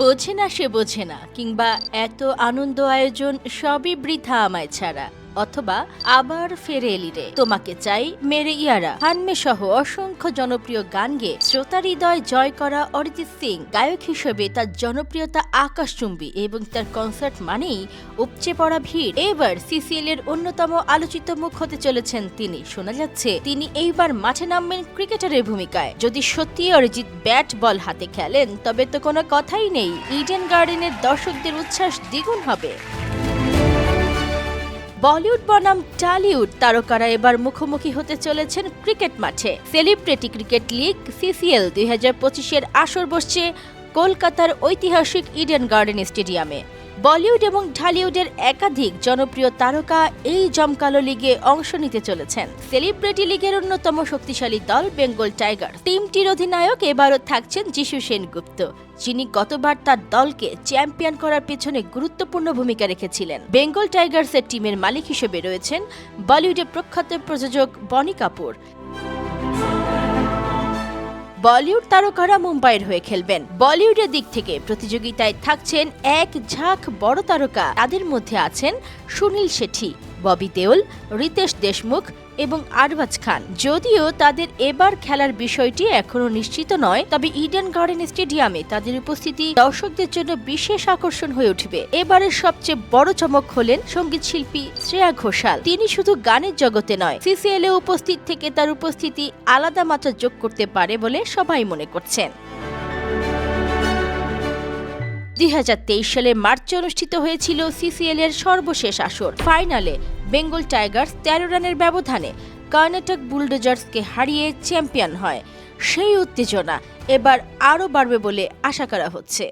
বোঝে না সে বোঝে না কিংবা এত আনন্দ আয়োজন সবই বৃথা আমায় ছাড়া অথবা আবার ফেরে এলি রে তোমাকে চাই মেরে ইয়ারা হানমে সহ অসংখ্য জনপ্রিয় গান গেয়ে শ্রোতার হৃদয় জয় করা অরিজিৎ সিং গায়ক হিসেবে তার জনপ্রিয়তা আকাশচুম্বী এবং তার কনসার্ট মানেই উপচে পড়া ভিড়। এবার সিসিএল এর অন্যতম আলোচিত মুখ হতে চলেছেন তিনি। শোনা যাচ্ছে তিনি এইবার মাঠে নামবেন ক্রিকেটারের ভূমিকায়। যদি সত্যি অরিজিৎ ব্যাট বল হাতে খেলেন তবে তো কোনো কথাই নেই, ইডেন গার্ডেনের দর্শকদের উচ্ছ্বাস দ্বিগুণ হবে। বলিউড বনাম টলিউড তারকারা এবার মুখোমুখি হতে চলেছেন ক্রিকেট মাঠে। সেলিব্রিটি ক্রিকেট লিগ সিসিএল 2025-এর আসর বসছে কলকাতার ঐতিহাসিক ইডেন গার্ডেন স্টেডিয়ামে। বলিউড এবং ঢালিউডের একাধিক জনপ্রিয় তারকা এই জমকালো লিগে অংশ নিতে চলেছেন। সেলিব্রিটি লিগের অন্যতম শক্তিশালী দল বেঙ্গল টাইগার টিমটির অধিনায়ক এবারও থাকছেন যিশু সেনগুপ্ত, যিনি গতবার তার দলকে চ্যাম্পিয়ন করার পেছনে গুরুত্বপূর্ণ ভূমিকা রেখেছিলেন। বেঙ্গল টাইগার্সের টিমের মালিক হিসেবে রয়েছেন বলিউডের প্রখ্যাত প্রযোজক বনি কাপুর। বলিউড তারকারা মুম্বাইয়ের হয়ে খেলবেন। বলিউডের দিক থেকে প্রতিযোগিতায় থাকছেন এক ঝাঁক বড় তারকা। তাদের মধ্যে আছেন সুনীল শেঠি, ববি দেওল, রিতেশ দেশমুখ এবং আরবাজ খান। যদিও তাদের এবার খেলার বিষয়টি এখনো নিশ্চিত নয়, তবে ইডেন গার্ডেন স্টেডিয়ামে তাদের উপস্থিতি দর্শকদের জন্য বিশেষ আকর্ষণ হয়ে উঠবে। এবারের সবচেয়ে বড় চমক হলেন সঙ্গীত শিল্পী শ্রেয়া ঘোষাল। তিনি শুধু গানের জগতে নয়, সিসিএল এ উপস্থিত থেকে তার উপস্থিতি আলাদা মাত্রা যোগ করতে পারে বলে সবাই মনে করছেন। 2023 সালে মার্চে অনুষ্ঠিত হয়েছিল সিসিএল এর সর্বশেষ আসর। ফাইনালে বেঙ্গল টাইগার্স 13 রানের ব্যবধানে কর্ণাটক বুলডোজার্সকে হারিয়ে চ্যাম্পিয়ন হয়। সেই উত্তেজনা এবার আরও বাড়বে বলে আশা করা হচ্ছে।